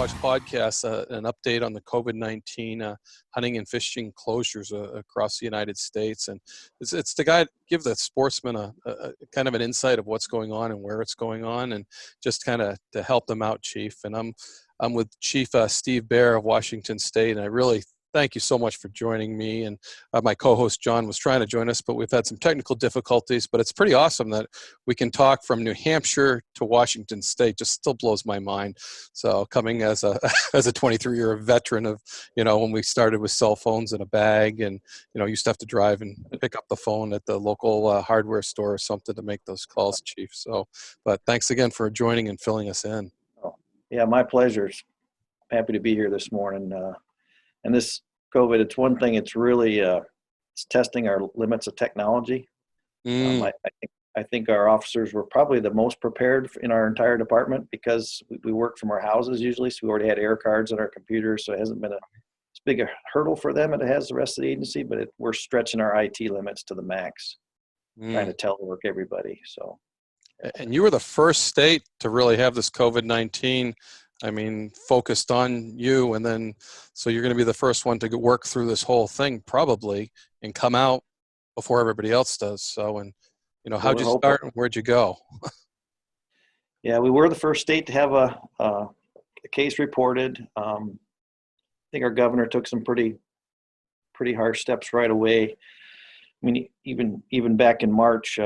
watch podcasts, an update on the COVID-19 hunting and fishing closures across the United States. And it's to give the sportsmen a kind of an insight of what's going on and where it's going on, and just kind of to help them out, Chief. And I'm with Chief Steve Bear of Washington State, and I really thank you so much for joining me. And my co-host John was trying to join us, but we've had some technical difficulties. But it's pretty awesome that we can talk from New Hampshire to Washington State. Just still blows my mind. So coming as a as a 23-year veteran of, when we started with cell phones in a bag, and used to have to drive and pick up the phone at the local hardware store or something to make those calls, Chief. So, but thanks again for joining and filling us in. Oh, yeah, my pleasure. Happy to be here this morning. And this COVID, it's one thing. It's really it's testing our limits of technology. I think our officers were probably the most prepared in our entire department, because we work from our houses usually, so we already had air cards on our computers, so it hasn't been as big a hurdle for them as it has the rest of the agency. But we're stretching our IT limits to the max, trying to telework everybody. So, and you were the first state to really have this COVID-19. Focused on you, and then so you're going to be the first one to work through this whole thing probably and come out before everybody else does. So, and how'd you start and where'd you go? Yeah, we were the first state to have a case reported. I think our governor took some pretty harsh steps right away. Even back in March,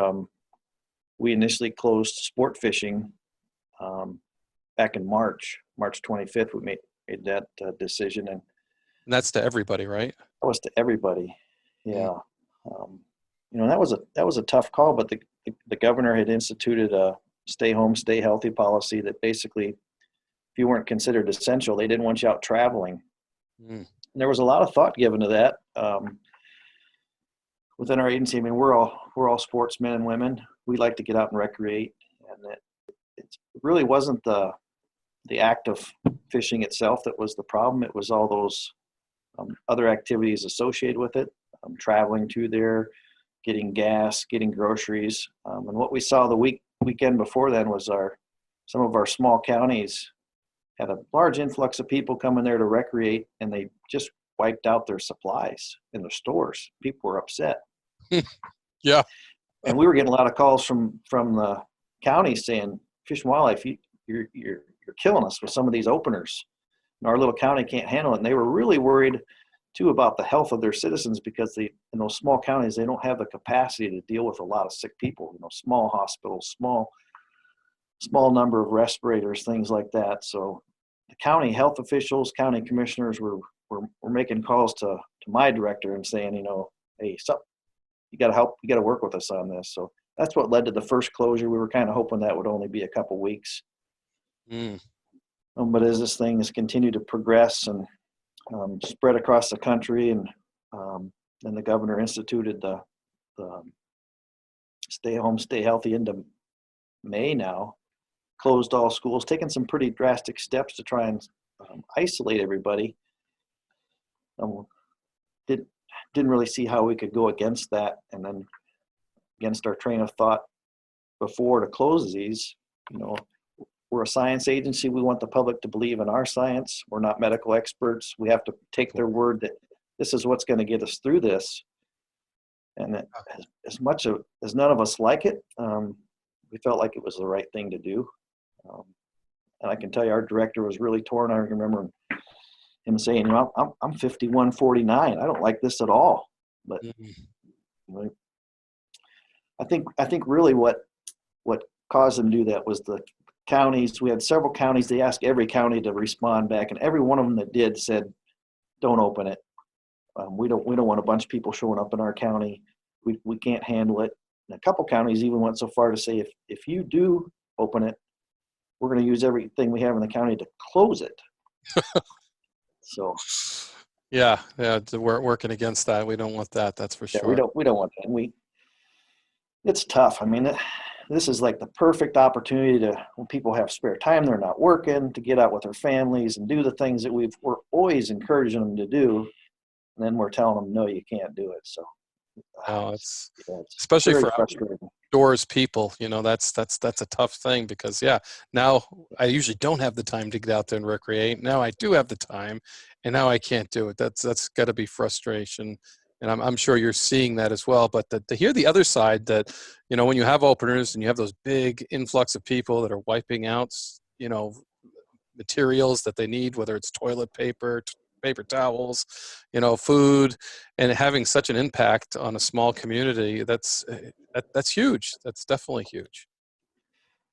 we initially closed sport fishing. Back in March 25th, we made that decision, and that's to everybody, right? That was to everybody. Yeah. That was a tough call, but the governor had instituted a stay home, stay healthy policy that basically, if you weren't considered essential, they didn't want you out traveling. And there was a lot of thought given to that within our agency. We're all sportsmen and women. We like to get out and recreate, and it really wasn't the act of fishing itself that was the problem. It was all those other activities associated with it, traveling to there, getting gas, getting groceries. And what we saw the weekend before then was some of our small counties had a large influx of people coming there to recreate, and they just wiped out their supplies in their stores. People were upset. Yeah. And we were getting a lot of calls from the county saying, Fish and Wildlife, you're killing us with some of these openers. And our little county can't handle it. And they were really worried too about the health of their citizens, because in those small counties, they don't have the capacity to deal with a lot of sick people, small hospitals, small number of respirators, things like that. So the county health officials, county commissioners were making calls to my director and saying, hey, you got to help, you got to work with us on this. So that's what led to the first closure. We were kind of hoping that would only be a couple weeks. But as this thing has continued to progress and spread across the country, and the governor instituted the stay home, stay healthy into May now, closed all schools, taken some pretty drastic steps to try and isolate everybody. Didn't really see how we could go against that, and then against our train of thought before to close these. We're a science agency. We want the public to believe in our science. We're not medical experts. We have to take their word that this is what's going to get us through this. And as much as none of us like it, we felt like it was the right thing to do. And I can tell you, our director was really torn. I remember him saying, I'm 51-49. I don't like this at all. But I think really what caused them to do that was the counties. We had several counties. They asked every county to respond back, and every one of them that did said, "Don't open it. We don't want a bunch of people showing up in our county. We can't handle it." And a couple counties even went so far to say, if you do open it, we're going to use everything we have in the county to close it. So. Yeah, we're working against that. We don't want that. That's for sure. We don't want that. It's tough. This is like the perfect opportunity when people have spare time, they're not working, to get out with their families and do the things that we're always encouraging them to do. And then we're telling them, no, you can't do it. So, it's especially for outdoors people, that's a tough thing, because now I usually don't have the time to get out there and recreate. Now I do have the time, and now I can't do it. That's got to be frustration, and I'm sure you're seeing that as well. But to hear the other side, that when you have openers and you have those big influx of people that are wiping out, materials that they need, whether it's toilet paper, paper towels, food, and having such an impact on a small community, that's huge. That's definitely huge.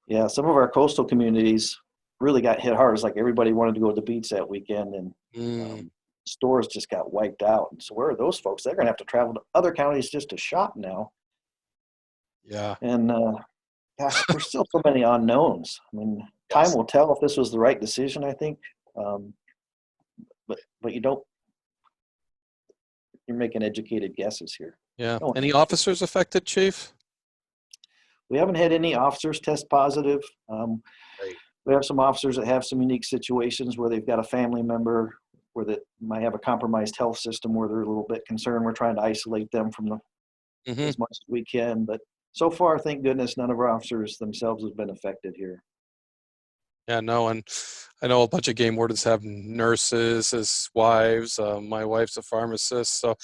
Yeah, some of our coastal communities really got hit hard. It's like everybody wanted to go to the beach that weekend, and stores just got wiped out. And so where are those folks? They're going to have to travel to other counties just to shop now. Yeah. And gosh, there's still so many unknowns. I mean, Yes. time will tell if this was the right decision, I think. But you're making educated guesses here. Yeah. Any officers affected, Chief? We haven't had any officers test positive. Great. We have some officers that have some unique situations where they've got a family member where that might have a compromised health system where they're a little bit concerned. We're trying to isolate them from as much as we can. But so far, thank goodness, none of our officers themselves have been affected here. Yeah, no, and I know a bunch of game wardens have nurses as wives. My wife's a pharmacist, so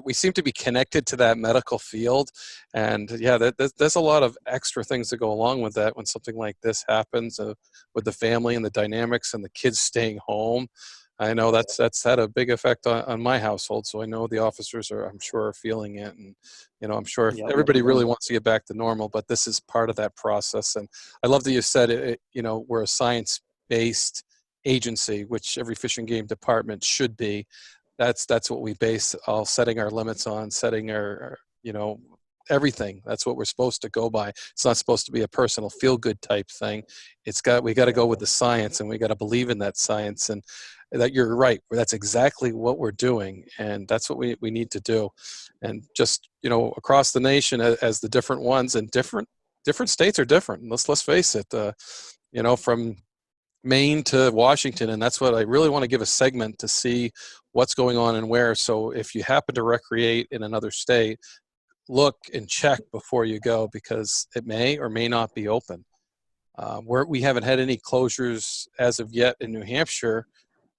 we seem to be connected to that medical field. And yeah, there's a lot of extra things that go along with that when something like this happens, with the family and the dynamics and the kids staying home. I know that's had a big effect on my household, so I know the officers I'm sure are feeling it, and I'm sure everybody really wants to get back to normal, but this is part of that process. And I love that you said we're a science-based agency, which every fish and game department should be. That's what we base all setting our limits on, setting our everything. That's what we're supposed to go by. It's not supposed to be a personal feel-good type thing. We got to go with the science, and we got to believe in that science. And that you're right. That's exactly what we're doing, and that's what we need to do. And just across the nation, as the different ones, and different states are different. Let's face it. From Maine to Washington, and that's what I really want to give a segment to see what's going on and where. So if you happen to recreate in another state, look and check before you go, because it may or may not be open. We haven't had any closures as of yet in New Hampshire,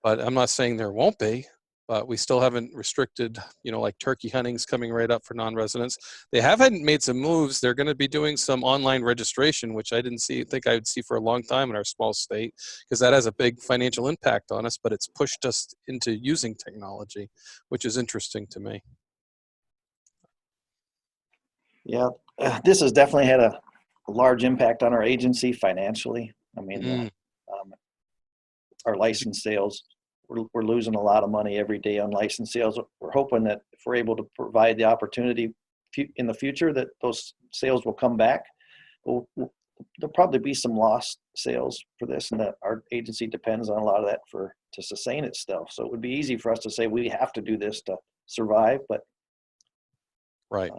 but I'm not saying there won't be. But we still haven't restricted, like turkey hunting's coming right up for non-residents. They haven't made some moves. They're going to be doing some online registration, which I didn't think I would see for a long time in our small state, because that has a big financial impact on us, but it's pushed us into using technology, which is interesting to me. Yeah, this has definitely had a large impact on our agency financially. I mean, our license sales, we're losing a lot of money every day on license sales. We're hoping that if we're able to provide the opportunity in the future, that those sales will come back. There'll probably be some lost sales for this, and that our agency depends on a lot of that to sustain itself. So it would be easy for us to say we have to do this to survive, but right.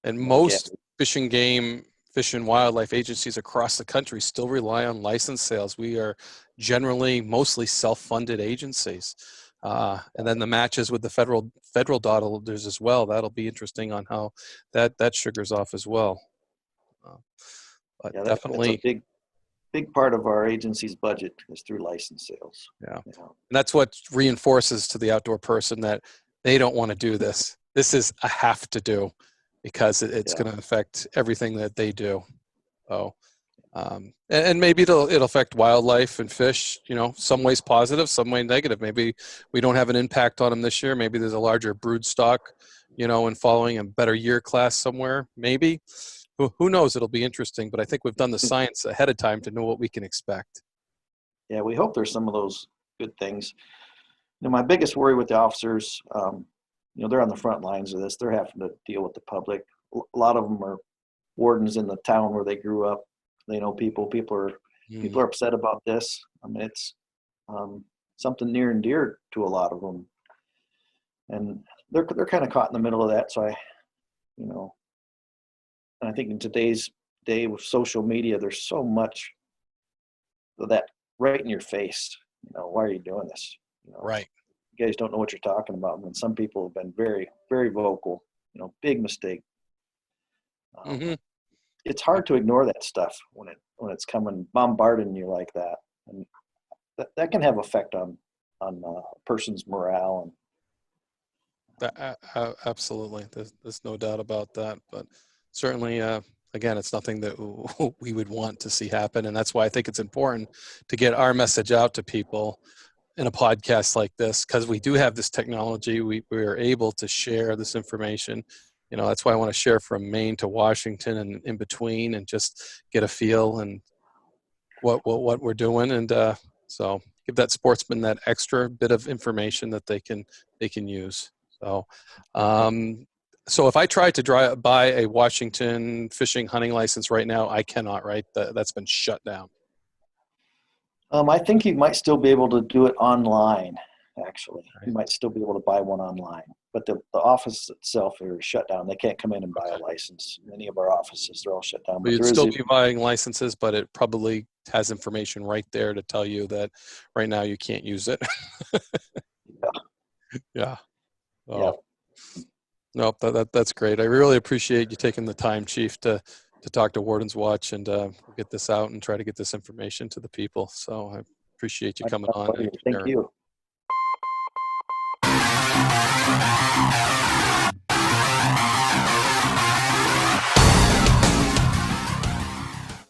And most fish and wildlife agencies across the country still rely on license sales. We are generally mostly self-funded agencies. And then the matches with the federal dot holders as well. That'll be interesting on how that sugars off as well. But yeah, definitely. That's a big part of our agency's budget is through license sales. Yeah. And that's what reinforces to the outdoor person that they don't want to do this. This is a have to do, because it's going to affect everything that they do. So, and maybe it'll affect wildlife and fish, some ways positive, some way negative. Maybe we don't have an impact on them this year. Maybe there's a larger brood stock, and following a better year class somewhere. Maybe, who knows? It'll be interesting, but I think we've done the science ahead of time to know what we can expect. Yeah, we hope there's some of those good things. My biggest worry with the officers, they're on the front lines of this. They're having to deal with the public. A lot of them are wardens in the town where they grew up. They know people. People are upset about this. I mean, it's something near and dear to a lot of them, and they're kind of caught in the middle of that. So and I think in today's day with social media, there's so much of that right in your face. Why are you doing this? Right. You guys don't know what you're talking about. And some people have been very, very vocal. Big mistake. It's hard to ignore that stuff when it's coming bombarding you like that, and that can have effect on a person's morale. Absolutely. There's no doubt about that. But certainly, again, it's nothing that we would want to see happen. And that's why I think it's important to get our message out to people in a podcast like this, because we do have this technology. We are able to share this information. You know, that's why I want to share from Maine to Washington and in between, and just get a feel and what we're doing. And so give that sportsman that extra bit of information that they can use. So, so if I tried to buy a Washington fishing hunting license right now, I cannot, right? That's been shut down. I think you might still be able to do it online, actually. Right. You might still be able to buy one online. But the office itself is shut down. They can't come in and buy a license. Many of our offices, they're all shut down. But you'd still be buying licenses, but it probably has information right there to tell you that right now you can't use it. Yeah. Oh. Yeah. Nope, that's great. I really appreciate you taking the time, Chief, to talk to Warden's Watch and get this out and try to get this information to the people. So I appreciate you coming on. Thank you.